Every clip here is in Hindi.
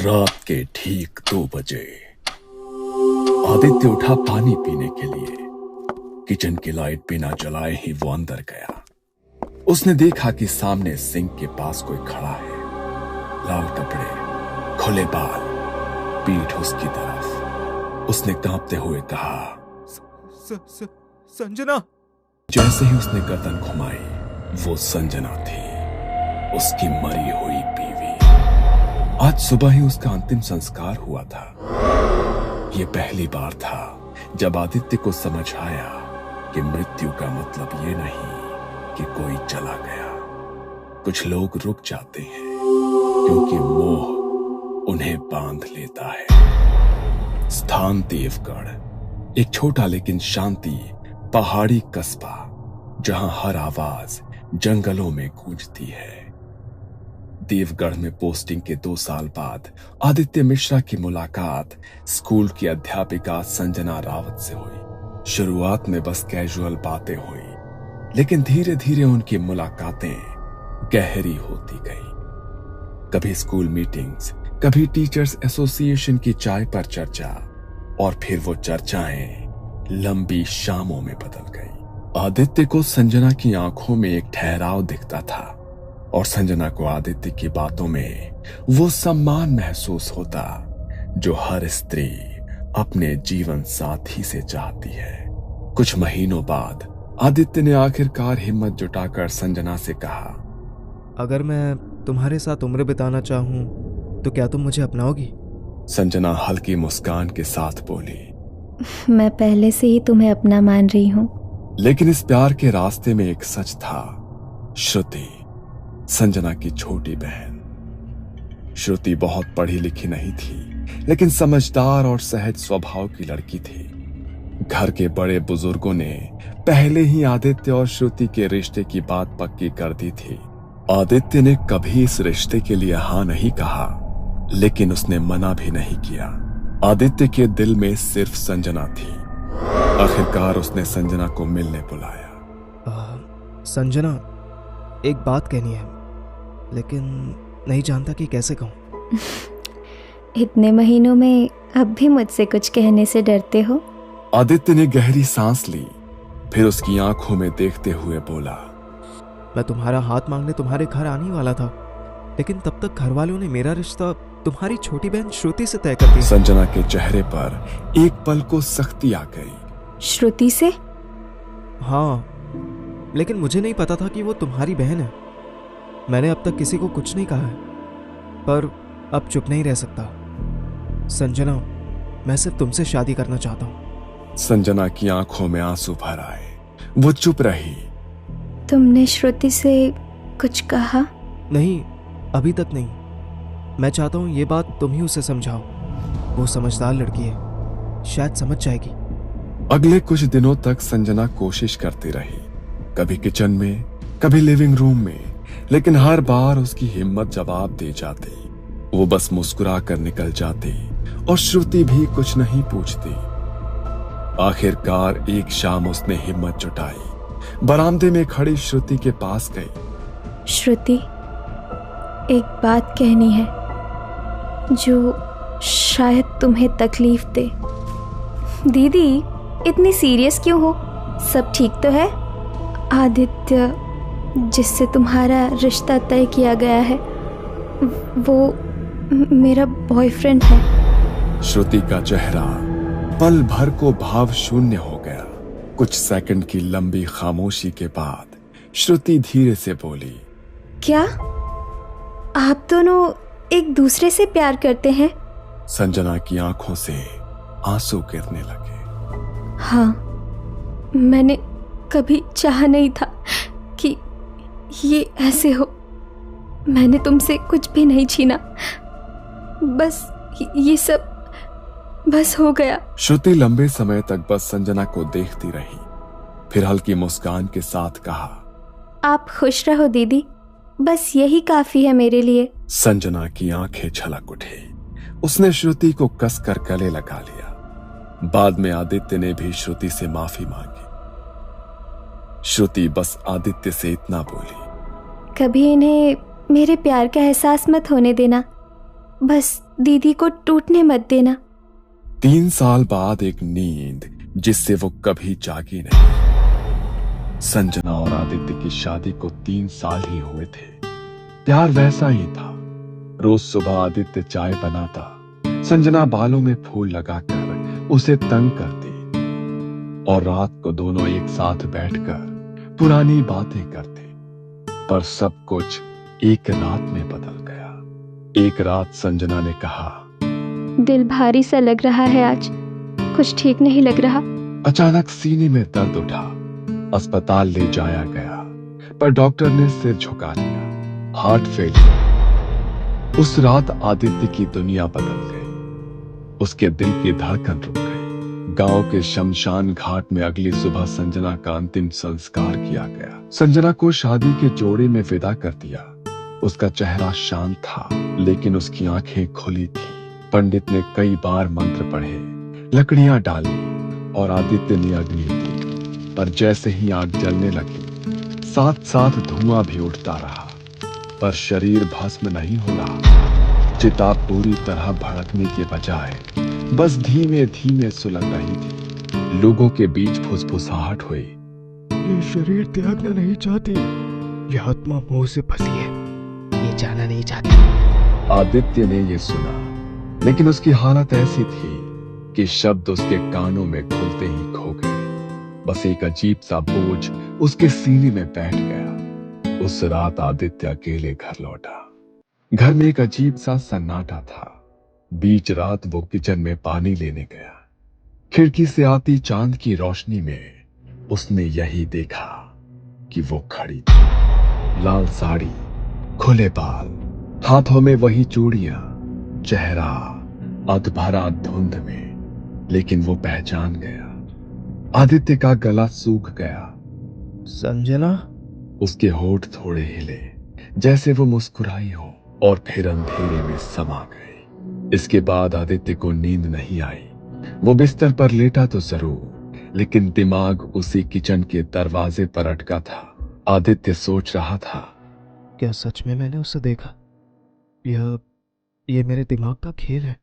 रात के ठीक 2 बजे आदित्य उठा पानी पीने के लिए। किचन की लाइट बिना जलाए ही वो अंदर गया। उसने देखा कि सामने सिंक के पास कोई खड़ा है। लाल कपड़े, खुले बाल, पीठ उसकी तरफ। उसने कांपते हुए कहा, संजना। जैसे ही उसने गर्दन घुमाई, वो संजना थी, उसकी मरी हुई बीवी। आज सुबह ही उसका अंतिम संस्कार हुआ था। यह पहली बार था जब आदित्य को समझ आया कि मृत्यु का मतलब ये नहीं कि कोई चला गया। कुछ लोग रुक जाते हैं क्योंकि मोह उन्हें बांध लेता है। स्थान देवगढ़, एक छोटा लेकिन शांति पहाड़ी कस्बा, जहां हर आवाज जंगलों में गूंजती है। देवगढ़ में पोस्टिंग के 2 साल बाद आदित्य मिश्रा की मुलाकात स्कूल की अध्यापिका संजना रावत से हुई। शुरुआत में बस कैजुअल बातें हुई, लेकिन धीरे धीरे उनकी मुलाकातें गहरी होती गई। कभी स्कूल मीटिंग्स, कभी टीचर्स एसोसिएशन की चाय पर चर्चा, और फिर वो चर्चाएं लंबी शामों में बदल गई। आदित्य को संजना की आंखों में एक ठहराव दिखता था, और संजना को आदित्य की बातों में वो सम्मान महसूस होता जो हर स्त्री अपने जीवन साथी से चाहती है। कुछ महीनों बाद आदित्य ने आखिरकार हिम्मत जुटाकर संजना से कहा, अगर मैं तुम्हारे साथ उम्र बिताना चाहूं तो क्या तुम मुझे अपनाओगी? संजना हल्की मुस्कान के साथ बोली, मैं पहले से ही तुम्हें अपना मान रही हूं। लेकिन इस प्यार के रास्ते में एक सच था। श्रुति, संजना की छोटी बहन। श्रुति बहुत पढ़ी लिखी नहीं थी, लेकिन समझदार और सहज स्वभाव की लड़की थी। घर के बड़े बुजुर्गों ने पहले ही आदित्य और श्रुति के रिश्ते की बात पक्की कर दी थी। आदित्य ने कभी इस रिश्ते के लिए हाँ नहीं कहा, लेकिन उसने मना भी नहीं किया। आदित्य के दिल में सिर्फ संजना थी। आखिरकार उसने संजना को मिलने बुलाया। संजना, एक बात कहनी है, लेकिन नहीं जानता कि कैसे कहूं। इतने महीनों में अब भी मुझसे कुछ कहने से डरते हो? आदित्य ने गहरी सांस ली, फिर उसकी आंखों में देखते हुए बोला, मैं तुम्हारा हाथ मांगने तुम्हारे घर आने वाला था, लेकिन तब तक घर वालों ने मेरा रिश्ता तुम्हारी छोटी बहन श्रुति से तय कर दिया। संजना के चेहरे पर एक पल को सख्ती आ गई। श्रुति से? हाँ, लेकिन मुझे नहीं पता था कि वो तुम्हारी बहन है। मैंने अब तक किसी को कुछ नहीं कहा है, पर अब चुप नहीं रह सकता। संजना, मैं सिर्फ तुमसे शादी करना चाहता हूं। संजना की आंखों में आंसू भर आए। वो चुप रही। तुमने श्रुति से कुछ कहा? नहीं, अभी तक नहीं। मैं चाहता हूं ये बात तुम ही उसे समझाओ। वो समझदार लड़की है, शायद समझ जाएगी। अगले कुछ दिनों तक संजना कोशिश करती रही, कभी किचन में, कभी लिविंग रूम में, लेकिन हर बार उसकी हिम्मत जवाब दे जाती। वो बस मुस्कुरा कर निकल जाती और श्रुति भी कुछ नहीं पूछती। आखिरकार एक शाम उसने हिम्मत जुटाई, बरामदे में खड़ी श्रुति के पास गई। श्रुति, एक बात कहनी है जो शायद तुम्हें तकलीफ दे। दीदी, इतनी सीरियस क्यों हो? सब ठीक तो है? आदित्य, जिससे तुम्हारा रिश्ता तय किया गया है, वो मेरा बॉयफ्रेंड है। श्रुति का चेहरा पल भर को भाव शून्य हो गया। कुछ सेकंड की लंबी खामोशी के बाद श्रुति धीरे से बोली, क्या आप दोनों एक दूसरे से प्यार करते हैं? संजना की आंखों से आंसू गिरने लगे। हाँ, मैंने कभी चाहा नहीं था कि ये ऐसे हो। मैंने तुमसे कुछ भी नहीं छीना, बस ये सब बस हो गया। श्रुति लंबे समय तक बस संजना को देखती रही, फिर हल्की मुस्कान के साथ कहा, आप खुश रहो दीदी, बस यही काफी है मेरे लिए। संजना की आंखें छलक उठी। उसने श्रुति को कसकर गले लगा लिया। बाद में आदित्य ने भी श्रुति से माफी मांगी। श्रुति बस आदित्य से इतना बोली, कभी इन्हें मेरे प्यार का एहसास मत होने देना। बस दीदी को टूटने मत देना। 3 साल बाद एक नींद जिससे वो कभी जागी नहीं। संजना और आदित्य की शादी को 3 साल ही हुए थे। प्यार वैसा ही था। रोज सुबह आदित्य चाय बनाता, संजना बालों में फूल लगाकर उसे तंग करती और रात को दोनों एक साथ बैठकर पुरानी बातें करते। पर सब कुछ एक रात में बदल गया। एक रात संजना ने कहा, दिल भारी सा लग रहा है आज, कुछ ठीक नहीं लग रहा। अचानक सीने में दर्द उठा। अस्पताल ले जाया गया, पर डॉक्टर ने सिर झुका लिया। Heart failure. उस रात आदित्य की दुनिया बदल गई। उसके दिल की धड़कन रुक गई। गांव के शमशान घाट में अगली सुबह संजना का अंतिम संस्कार किया गया। संजना को शादी के जोड़े में विदा कर दिया। उसका चेहरा शांत था, लेकिन उसकी आंखें खुली थी। पंडित ने कई बार मंत्र पढ़े, लकड़ियां डाली और आदित्य ने अग्नि दी। पर जैसे ही आग जलने लगी, साथ साथ धुआं भी उठता रहा, पर शरीर भस्म नहीं हो रहा। चिता पूरी तरह भड़कने के बजाय बस धीमे धीमे सुलग रही थी। लोगों के बीच फुसफुसाहट हुई, ये शरीर त्यागना नहीं चाहती, ये आत्मा मोह से फंसी है, ये जाना नहीं चाहती। आदित्य ने यह सुना, लेकिन उसकी हालत ऐसी थी कि शब्द उसके कानों में खुलते ही खो गए। बस एक अजीब सा बोझ उसके सीने में बैठ गया। उस रात आदित्य अकेले घर लौटा। घर में एक अजीब सा सन्नाटा था। बीच रात वो किचन में पानी लेने गया। खिड़की से आती चांद की रोशनी में उसने यही देखा कि वो खड़ी थी। लाल साड़ी, खुले बाल, हाथों में वही चूड़ियां, चेहरा अधभरा धुंध में। लेकिन वो पहचान गया। आदित्य का गला सूख गया। संजना? उसके होठ थोड़े हिले, जैसे वो मुस्कुराई हो, और फिर अंधेरे में समा गए। इसके बाद आदित्य को नींद नहीं आई। वो बिस्तर पर लेटा तो जरूर, लेकिन दिमाग उसी किचन के दरवाजे पर अटका था। आदित्य सोच रहा था, क्या सच में मैंने उसे देखा? ये मेरे दिमाग का खेल है।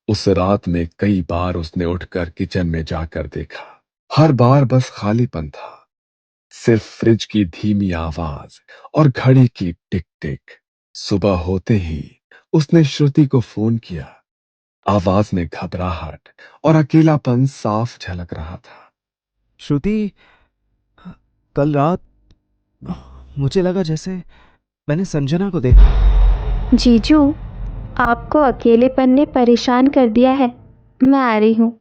उस रात में कई बार उसने उठकर किचन में जाकर देखा। हर बार बस खालीपन था। सिर्फ फ्रिज की धीमी आवाज और घड़ी की टिक टिक। सुबह होते ही उसने श्रुति को फोन किया। आवाज में घबराहट और अकेलापन साफ झलक रहा था। श्रुति, कल रात मुझे लगा जैसे मैंने संजना को देखा। जीजू, आपको अकेलेपन ने परेशान कर दिया है, मैं आ रही हूँ।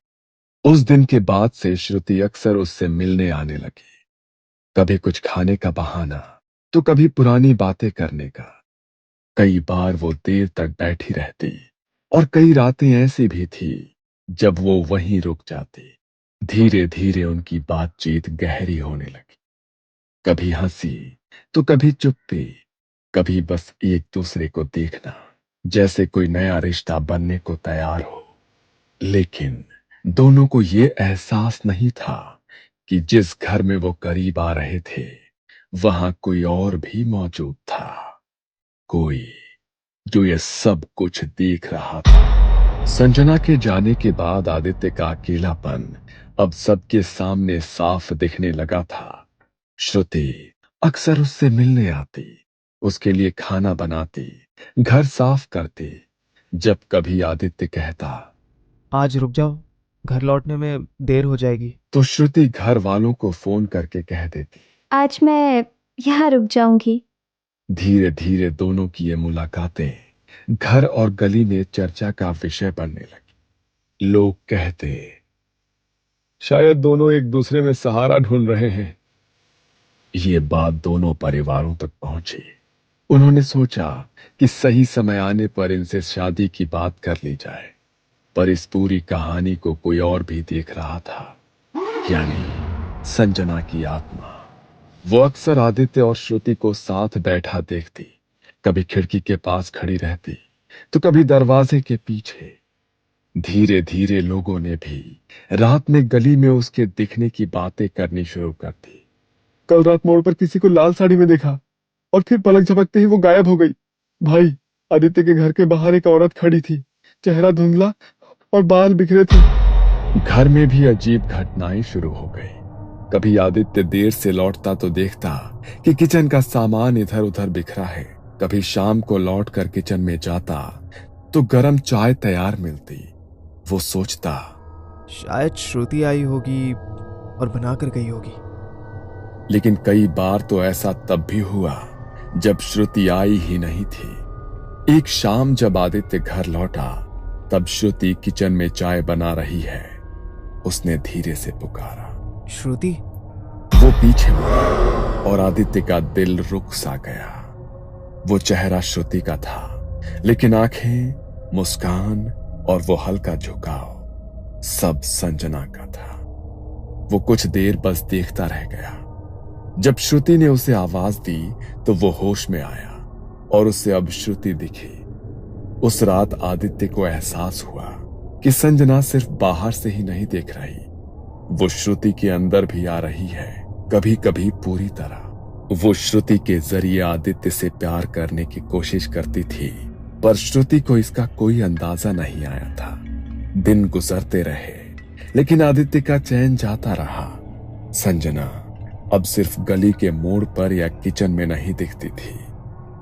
उस दिन के बाद से श्रुति अक्सर उससे मिलने आने लगी। कभी कुछ खाने का बहाना, तो कभी पुरानी बातें करने का। कई बार वो देर तक बैठी रहती, और कई रातें ऐसी भी थी जब वो वहीं रुक जाती। धीरे धीरे उनकी बातचीत गहरी होने लगी। कभी हंसी, तो कभी चुप्पी, कभी बस एक दूसरे को देखना, जैसे कोई नया रिश्ता बनने को तैयार हो। लेकिन दोनों को ये एहसास नहीं था कि जिस घर में वो करीब आ रहे थे, वहां कोई और भी मौजूद था। कोई जो ये सब कुछ देख रहा था। संजना के जाने के बाद आदित्य का अकेलापन अब सबके सामने साफ दिखने लगा था। श्रुति अक्सर उससे मिलने आती, उसके लिए खाना बनाती, घर साफ करती। जब कभी आदित्य कहता, आज रुक जाओ, घर लौटने में देर हो जाएगी, तो श्रुति घर वालों को फोन करके कह देती। आज मैं यहाँ रुक जाऊंगी। धीरे धीरे दोनों की ये मुलाकातें घर और गली में चर्चा का विषय बनने लगी। लोग कहते, शायद दोनों एक दूसरे में सहारा ढूंढ रहे हैं। ये बात दोनों परिवारों तक पहुंची। उन्होंने सोचा कि सही समय आने पर इनसे शादी की बात कर ली जाए। पर इस पूरी कहानी को कोई और भी देख रहा था, यानी संजना की आत्मा। वो अक्सर आदित्य और श्रुति को साथ बैठा देखती। कभी खिड़की के पास खड़ी रहती, तो कभी दरवाजे के पीछे। धीरे धीरे लोगों ने भी रात में गली में उसके दिखने की बातें करनी शुरू कर दी। कल रात मोड़ पर किसी को लाल साड़ी में देखा, और फिर पलक झपकते ही वो गायब हो गई। भाई, आदित्य के घर के बाहर एक औरत खड़ी थी, चेहरा धुंधला और बाल बिखरे थे। घर में भी अजीब घटनाएं शुरू हो गई। कभी आदित्य देर से लौटता तो देखता कि किचन का सामान इधर उधर बिखरा है। कभी शाम को लौटकर किचन में जाता तो गरम चाय तैयार मिलती। वो सोचता, शायद श्रुति आई होगी और बनाकर गई होगी। लेकिन कई बार तो ऐसा तब भी हुआ जब श्रुति आई ही नहीं थी। एक शाम जब आदित्य घर लौटा तब श्रुति किचन में चाय बना रही है। उसने धीरे से पुकारा, श्रुति। वो पीछे मुड़ा और आदित्य का दिल रुक सा गया। वो चेहरा श्रुति का था, लेकिन आंखें, मुस्कान और वो हल्का झुकाव सब संजना का था। वो कुछ देर बस देखता रह गया। जब श्रुति ने उसे आवाज दी तो वो होश में आया और उसे अब श्रुति दिखी। उस रात आदित्य को एहसास हुआ कि संजना सिर्फ बाहर से ही नहीं देख रही, वो श्रुति के अंदर भी आ रही है, कभी कभी पूरी तरह। वो श्रुति के जरिए आदित्य से प्यार करने की कोशिश करती थी, पर श्रुति को इसका कोई अंदाजा नहीं आया था। दिन गुजरते रहे, लेकिन आदित्य का चैन जाता रहा। संजना अब सिर्फ गली के मोड़ पर या किचन में नहीं दिखती थी,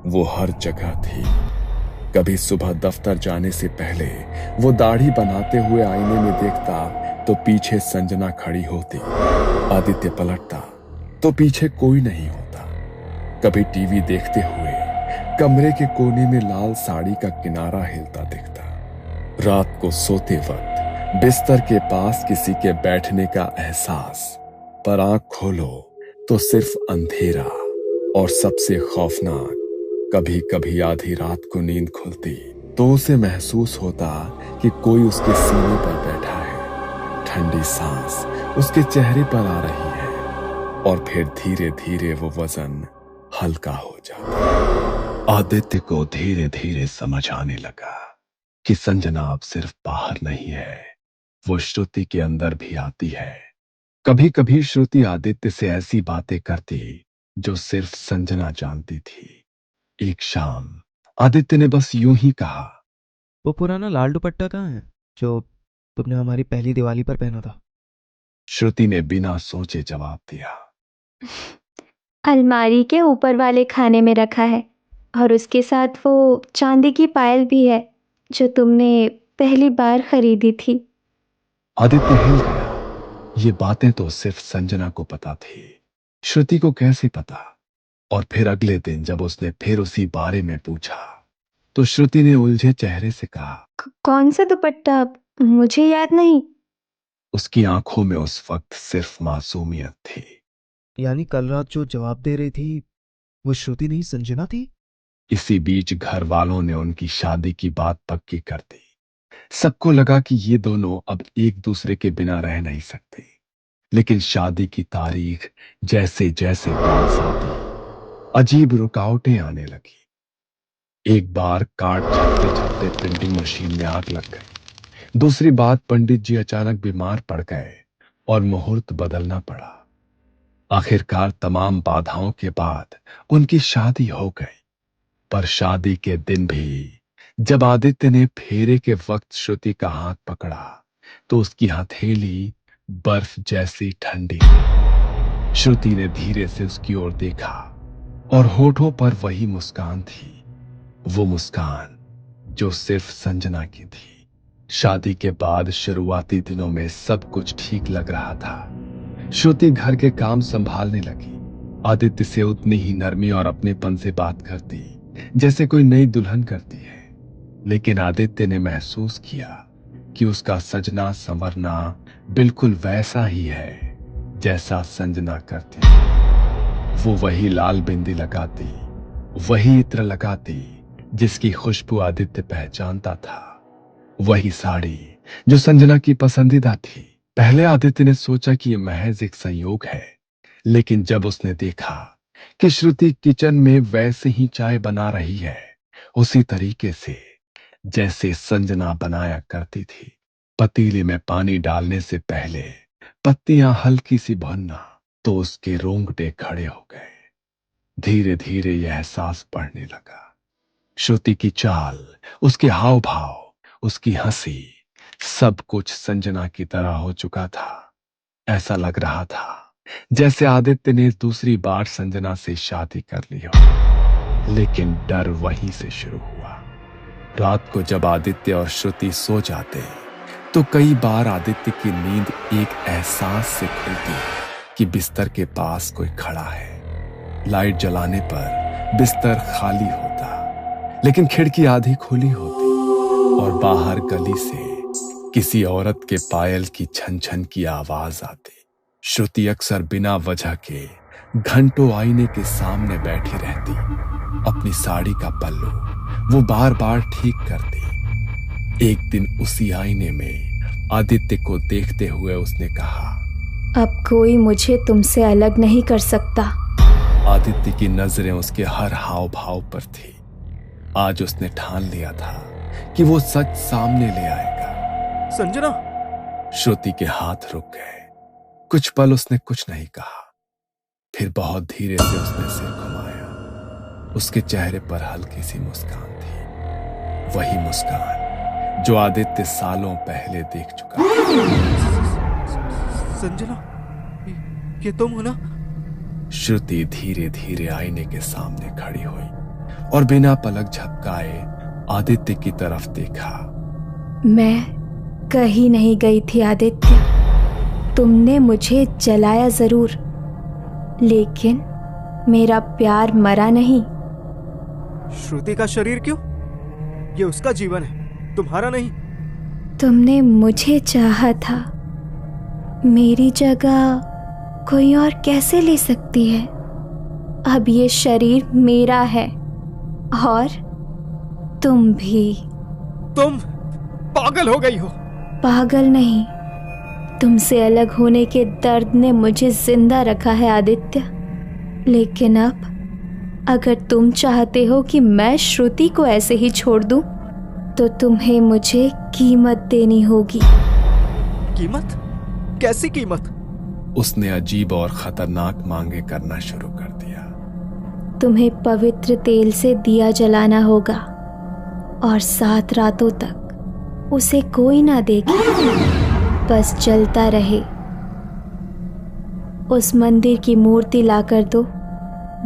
वो हर जगह थी। कभी सुबह दफ्तर जाने से पहले वो दाढ़ी बनाते हुए आईने में देखता तो पीछे संजना खड़ी होती। आदित्य पलटता तो पीछे कोई नहीं होता। कभी टीवी देखते हुए कमरे के कोने में लाल साड़ी का किनारा हिलता दिखता। रात को सोते वक्त बिस्तर के पास किसी के बैठने का एहसास, पर आंख खोलो तो सिर्फ अंधेरा। और सबसे खौफनाक, कभी कभी आधी रात को नींद खुलती तो उसे महसूस होता कि कोई उसके सीने पर बैठा है। ठंडी सांस उसके चेहरे पर आ रही है और फिर धीरे धीरे वो वजन हल्का हो जाता। आदित्य को धीरे धीरे समझ आने लगा कि संजना अब सिर्फ बाहर नहीं है, वो श्रुति के अंदर भी आती है। कभी कभी श्रुति आदित्य से ऐसी बातें करती जो सिर्फ संजना जानती थी। एक शाम आदित्य ने बस यूं ही कहा, वो पुराना लाल दुपट्टा कहाँ है जो तुमने हमारी पहली दिवाली पर पहना था? श्रुति ने बिना सोचे जवाब दिया, अलमारी के ऊपर वाले खाने में रखा है, और उसके साथ वो चांदी की पायल भी है जो तुमने पहली बार खरीदी थी। आदित्य हिल गया। ये बातें तो सिर्फ संजना को पता थी, श्रुति को कैसे पता? और फिर अगले दिन जब उसने फिर उसी बारे में पूछा तो श्रुति ने उलझे चेहरे से कहा, कौन सा दुपट्टा? मुझे याद नहीं। उसकी आंखों में उस वक्त सिर्फ मासूमियत थी। यानी कल रात जो जवाब दे रही थी वो श्रुति नहीं संजना थी? इसी बीच घर वालों ने उनकी शादी की बात पक्की कर दी। सबको लगा कि ये दोनों अब एक दूसरे के बिना रह नहीं सकते। लेकिन शादी की तारीख जैसे जैसे पास आती, अजीब रुकावटें आने लगी। एक बार कार्ड छपते छपते प्रिंटिंग मशीन में आग लग गई। दूसरी बात, पंडित जी अचानक बीमार पड़ गए और मुहूर्त बदलना पड़ा। आखिरकार तमाम बाधाओं के बाद उनकी शादी हो गई। पर शादी के दिन भी जब आदित्य ने फेरे के वक्त श्रुति का हाथ पकड़ा तो उसकी हथेली बर्फ जैसी ठंडी थी। श्रुति ने धीरे से उसकी ओर देखा और होठों पर वही मुस्कान थी, वो मुस्कान जो सिर्फ संजना की थी। शादी के बाद शुरुआती दिनों में सब कुछ ठीक लग रहा था। श्रुति घर के काम संभालने लगी। आदित्य से उतनी ही नरमी और अपनेपन से बात करती जैसे कोई नई दुल्हन करती है। लेकिन आदित्य ने महसूस किया कि उसका सजना संवरना बिल्कुल वैसा ही है जैसा संजना करती थी। वो वही लाल बिंदी लगाती, वही इत्र लगाती जिसकी खुशबू आदित्य पहचानता था, वही साड़ी जो संजना की पसंदीदा थी। पहले आदित्य ने सोचा कि यह महज एक संयोग है, लेकिन जब उसने देखा कि श्रुति किचन में वैसे ही चाय बना रही है, उसी तरीके से जैसे संजना बनाया करती थी, पतीले में पानी डालने से पहले पत्तियां हल्की सी भुनना, तो उसके रोंगटे खड़े हो गए। धीरे धीरे यह एहसास बढ़ने लगा श्रुति की चाल, उसके हाव भाव, उसकी हंसी, सब कुछ संजना की तरह हो चुका था। ऐसा लग रहा था जैसे आदित्य ने दूसरी बार संजना से शादी कर ली हो। लेकिन डर वहीं से शुरू हुआ। रात को जब आदित्य और श्रुति सो जाते तो कई बार आदित्य की नींद एक एहसास से खुलती कि बिस्तर के पास कोई खड़ा है। लाइट जलाने पर बिस्तर खाली होता, लेकिन खिड़की आधी खुली होती और बाहर गली से किसी औरत के पायल की छन छन की आवाज आती। श्रुति अक्सर बिना वजह के घंटों आईने के सामने बैठी रहती। अपनी साड़ी का पल्लू वो बार बार ठीक करती। एक दिन उसी आईने में आदित्य को देखते हुए उसने कहा, अब कोई मुझे तुमसे अलग नहीं कर सकता। आदित्य की नजरें उसके हर हाव भाव पर थी। आज उसने ठान लिया था कि वो सच सामने ले आएगा। संजना। श्रुति के हाथ रुक गए। कुछ पल उसने कुछ नहीं कहा। फिर बहुत धीरे से उसने सिर घुमाया। उसके चेहरे पर हल्की सी मुस्कान थी, वही मुस्कान जो आदित्य सालों पहले देख चुका था। संजना, ये तुम हो ना? श्रुति धीरे धीरे आईने के सामने खड़ी हुई और बिना पलक झपकाए आदित्य की तरफ देखा। मैं कहीं नहीं गई थी आदित्य। तुमने मुझे जलाया जरूर, लेकिन मेरा प्यार मरा नहीं। श्रुति का शरीर क्यों? ये उसका जीवन है, तुम्हारा नहीं। तुमने मुझे चाहा था, मेरी जगह कोई और कैसे ले सकती है? अब ये शरीर मेरा है और तुम भी। तुम पागल हो गई हो। पागल नहीं, तुमसे अलग होने के दर्द ने मुझे जिंदा रखा है आदित्य। लेकिन अब अगर तुम चाहते हो कि मैं श्रुति को ऐसे ही छोड़ दूं, तो तुम्हें मुझे कीमत देनी होगी। कीमत? कैसी कीमत? उसने अजीब और खतरनाक मांगे करना शुरू कर दिया। तुम्हें पवित्र तेल से दिया जलाना होगा और 7 रातों तक उसे कोई ना देखे, बस जलता रहे। उस मंदिर की मूर्ति लाकर दो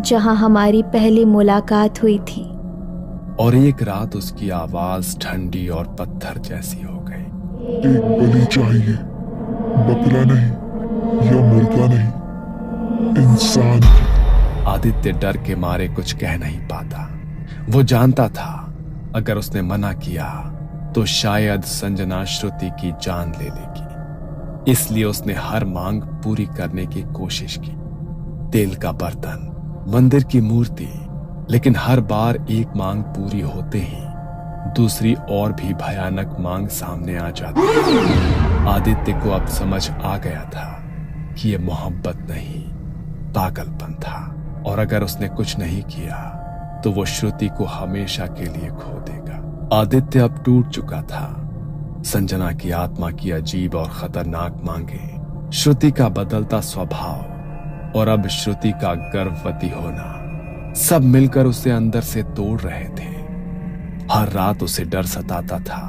जहां हमारी पहली मुलाकात हुई थी। और एक रात उसकी आवाज ठंडी और पत्थर जैसी हो गई। एक बलि चाहिए, बकरा नहीं या मुर्गा नहीं, इंसान की। आदित्य डर के मारे कुछ कह नहीं पाता। वो जानता था अगर उसने मना किया तो शायद संजना श्रुति की जान ले लेगी। इसलिए उसने हर मांग पूरी करने की कोशिश की। तेल का बर्तन, मंदिर की मूर्ति, लेकिन हर बार एक मांग पूरी होते ही दूसरी और भी भयानक मांग सामने आ जाती। आदित्य को अब समझ आ गया था कि यह मोहब्बत नहीं, पागलपन था। और अगर उसने कुछ नहीं किया तो वो श्रुति को हमेशा के लिए खो देगा। आदित्य अब टूट चुका था। संजना की आत्मा की अजीब और खतरनाक मांगे, श्रुति का बदलता स्वभाव और अब श्रुति का गर्भवती होना, सब मिलकर उसे अंदर से तोड़ रहे थे। हर रात उसे डर सताता था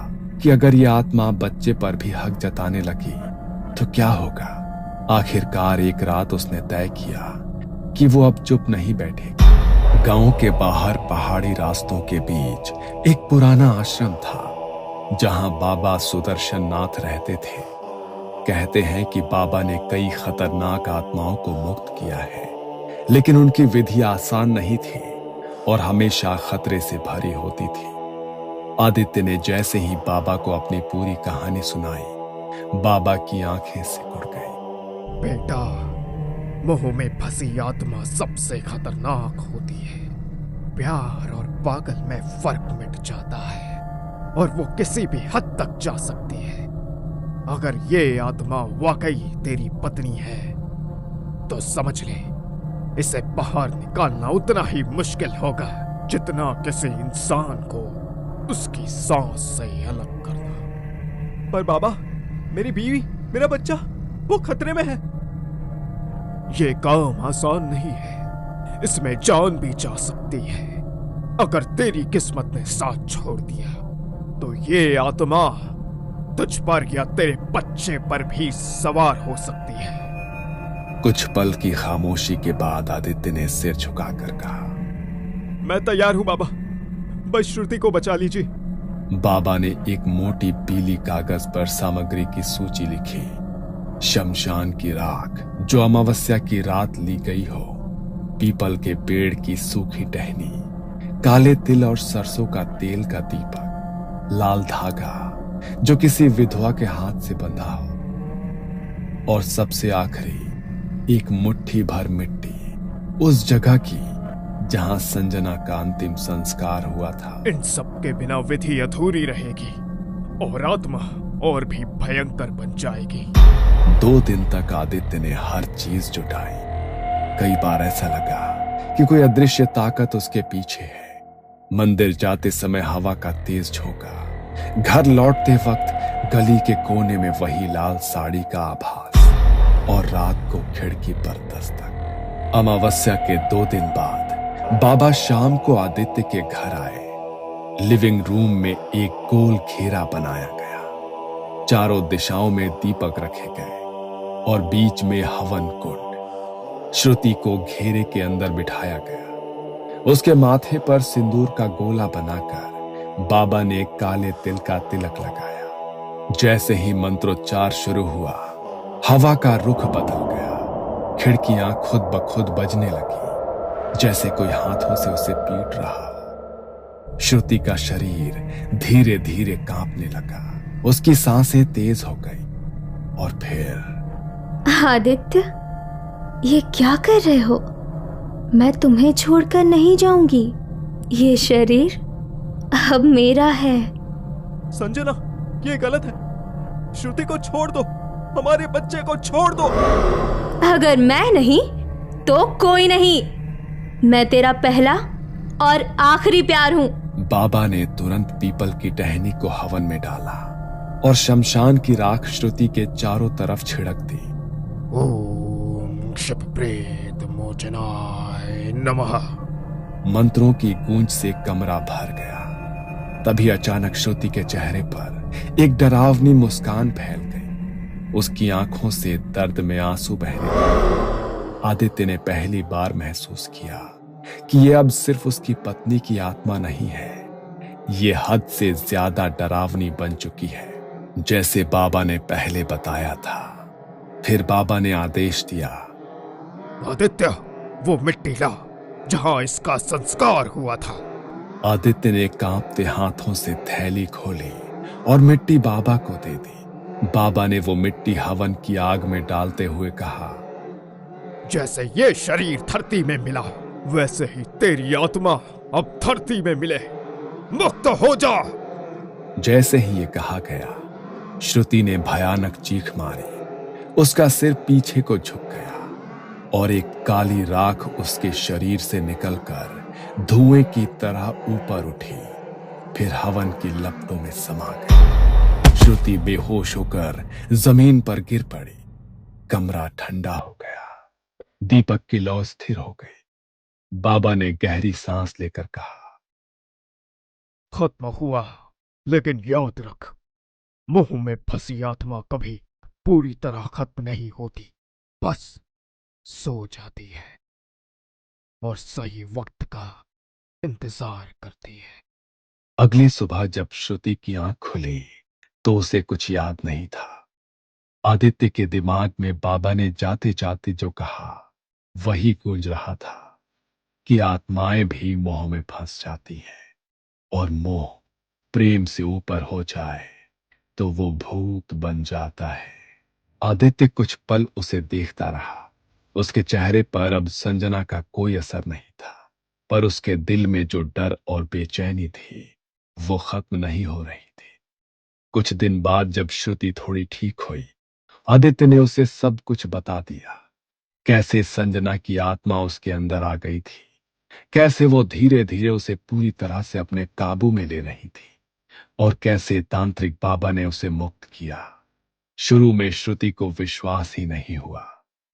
कि अगर यह आत्मा बच्चे पर भी हक जताने लगी तो क्या होगा। आखिरकार एक रात उसने तय किया कि वो अब चुप नहीं बैठेगी। गांव के बाहर पहाड़ी रास्तों के बीच एक पुराना आश्रम था जहां बाबा सुदर्शन नाथ रहते थे। कहते हैं कि बाबा ने कई खतरनाक आत्माओं को मुक्त किया है, लेकिन उनकी विधि आसान नहीं थी और हमेशा खतरे से भरी होती थी। आदित्य ने जैसे ही बाबा को अपनी पूरी कहानी सुनाई, बाबा की आंखें सिकुड़ गई। बेटा, मोह में फंसी आत्मा सबसे खतरनाक होती है। प्यार और पागल में फर्क मिट जाता है और वो किसी भी हद तक जा सकती है। अगर ये आत्मा वाकई तेरी पत्नी है तो समझ ले, इसे बाहर निकालना उतना ही मुश्किल होगा जितना किसी इंसान को उसकी सांस से अलग करना। पर बाबा, मेरी बीवी, मेरा बच्चा, वो खतरे में है। ये काम आसान नहीं है, इसमें जान भी जा सकती है। अगर तेरी किस्मत ने साथ छोड़ दिया तो ये आत्मा तुझ पर या तेरे बच्चे पर भी सवार हो सकती है। कुछ पल की खामोशी के बाद आदित्य ने सिर झुकाकर कहा, मैं तैयार हूं बाबा, बस श्रुति को बचा लीजिए। बाबा ने एक मोटी पीली कागज पर सामग्री की सूची लिखी। शमशान की राख जो अमावस्या की रात ली गई हो, पीपल के पेड़ की सूखी टहनी, काले तिल और सरसों का तेल का दीपक, लाल धागा जो किसी विधवा के हाथ से बंधा हो, और सबसे आखिरी एक मुट्ठी भर मिट्टी उस जगह की जहां संजना का अंतिम संस्कार हुआ था। इन सब के बिना विधि अधूरी रहेगी और आत्मा और भी भयंकर बन जाएगी। 2 दिन तक आदित्य ने हर चीज जुटाई। कई बार ऐसा लगा कि कोई अदृश्य ताकत उसके पीछे है। मंदिर जाते समय हवा का तेज झोंका, घर लौटते वक्त गली के कोने में वही लाल साड़ी का आभास, और रात को खिड़की पर दस्तक। अमावस्या के 2 दिन बाद बाबा शाम को आदित्य के घर आए। लिविंग रूम में एक गोल घेरा बनाया गया, चारों दिशाओं में दीपक रखे गए और बीच में हवन कुंड। श्रुति को घेरे के अंदर बिठाया गया। उसके माथे पर सिंदूर का गोला बनाकर बाबा ने काले तिल का तिलक लगाया। जैसे ही मंत्रोच्चार शुरू हुआ, हवा का रुख बदल गया। खिड़कियां खुद ब खुद बजने लगी, जैसे कोई हाथों से उसे पीट रहा। श्रुति का शरीर धीरे धीरे कांपने लगा, उसकी सांसें तेज हो गई। और फिर आदित्य, ये क्या कर रहे हो? मैं तुम्हें छोड़कर नहीं जाऊंगी। ये शरीर अब मेरा है। संजना, ये गलत है। श्रुति को छोड़ दो, हमारे बच्चे को छोड़ दो। अगर मैं नहीं तो कोई नहीं। मैं तेरा पहला और आखिरी प्यार हूं। बाबा ने तुरंत पीपल की टहनी को हवन में डाला और शमशान की राख श्रुति के चारों तरफ छिड़क दी। ओम क्षिप्रेत मोचनाय नमः। मंत्रों की गूंज से कमरा भर गया। तभी अचानक श्रुति के चेहरे पर एक डरावनी मुस्कान फैल गई। उसकी आंखों से दर्द में आंसू बहने लगे। आदित्य ने पहली बार महसूस किया कि यह अब सिर्फ उसकी पत्नी की आत्मा नहीं है, ये हद से ज्यादा डरावनी बन चुकी है, जैसे बाबा ने पहले बताया था। फिर बाबा ने आदेश दिया, आदित्य, वो मिट्टी ला जहां इसका संस्कार हुआ था। आदित्य ने कांपते हाथों से थैली खोली और मिट्टी बाबा को दे दी। बाबा ने वो मिट्टी हवन की आग में डालते हुए कहा, जैसे ये शरीर धरती में मिला, वैसे ही तेरी आत्मा अब धरती में मिले। मुक्त हो जा। जैसे ही ये कहा गया, श्रुति ने भयानक चीख मारी। उसका सिर पीछे को झुक गया और एक काली राख उसके शरीर से निकलकर धुएं की तरह ऊपर उठी, फिर हवन की लपटों में समा गई। श्रुति बेहोश होकर जमीन पर गिर पड़ी। कमरा ठंडा हो गया, दीपक की लौ स्थिर हो गई। बाबा ने गहरी सांस लेकर कहा, खत्म हुआ, लेकिन याद रख, मुंह में फंसी आत्मा कभी पूरी तरह खत्म नहीं होती, बस सो जाती है और सही वक्त का इंतजार करती है। अगली सुबह जब श्रुति की आंख खुली तो उसे कुछ याद नहीं था। आदित्य के दिमाग में बाबा ने जाते जाते जो कहा वही गूंज रहा था कि आत्माएं भी मोह में फंस जाती हैं, और मोह प्रेम से ऊपर हो जाए तो वो भूत बन जाता है। आदित्य कुछ पल उसे देखता रहा। उसके चेहरे पर अब संजना का कोई असर नहीं था, पर उसके दिल में जो डर और बेचैनी थी वो खत्म नहीं हो रही थी। कुछ दिन बाद जब श्रुति थोड़ी ठीक हुई, आदित्य ने उसे सब कुछ बता दिया। कैसे संजना की आत्मा उसके अंदर आ गई थी, कैसे वो धीरे धीरे उसे पूरी तरह से अपने काबू में ले रही थी, और कैसे तांत्रिक बाबा ने उसे मुक्त किया। शुरू में श्रुति को विश्वास ही नहीं हुआ,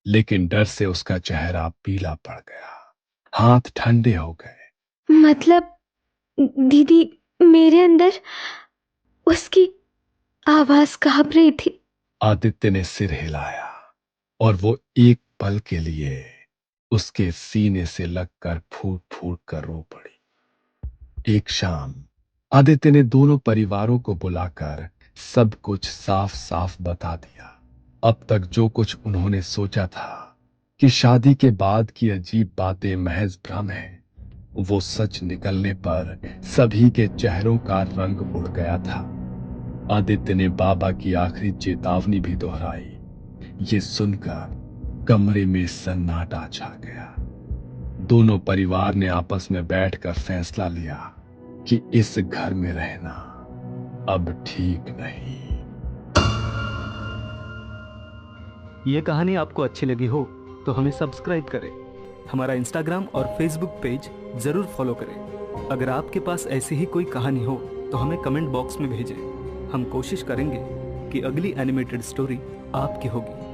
लेकिन डर से उसका चेहरा पीला पड़ गया, हाथ ठंडे हो गए। मतलब दीदी, मेरे अंदर उसकी आवाज कांप रही थी। आदित्य ने सिर हिलाया और वो एक पल के लिए उसके सीने से लगकर फूट फूट कर रो पड़ी। एक शाम आदित्य ने दोनों परिवारों को बुलाकर सब कुछ साफ साफ बता दिया। अब तक जो कुछ उन्होंने सोचा था कि शादी के बाद की अजीब बातें महज भ्रम है, वो सच निकलने पर सभी के चेहरों का रंग उड़ गया था। आदित्य ने बाबा की आखिरी चेतावनी भी दोहराई। ये सुनकर कमरे में सन्नाटा छा गया। दोनों परिवार ने आपस में बैठकर फैसला लिया कि इस घर में रहना अब ठीक नहीं। ये कहानी आपको अच्छी लगी हो तो हमें सब्सक्राइब करें, हमारा इंस्टाग्राम और फेसबुक पेज जरूर फॉलो करें। अगर आपके पास ऐसी ही कोई कहानी हो तो हमें कमेंट बॉक्स में भेजें। हम कोशिश करेंगे कि अगली एनिमेटेड स्टोरी आपकी होगी।